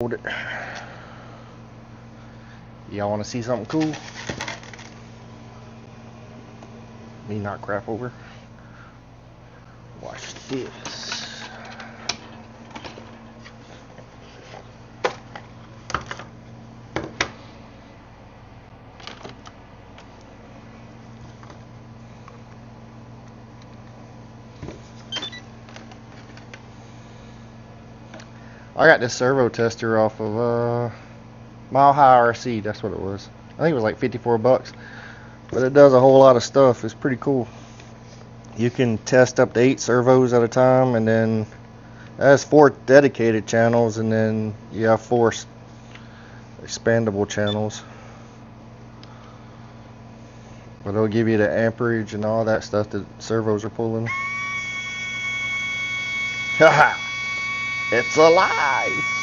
Hold it. Y'all want to see something cool? Me not crap over. Watch this. I got this servo tester off of Mile High RC. That's what it was. I think it was like 54 bucks. But it does a whole lot of stuff. It's pretty cool. You can test up to 8 servos at a time, and then it has 4 dedicated channels, and then you have 4 expandable channels. But it'll give you the amperage and all that stuff that servos are pulling. Haha! It's alive!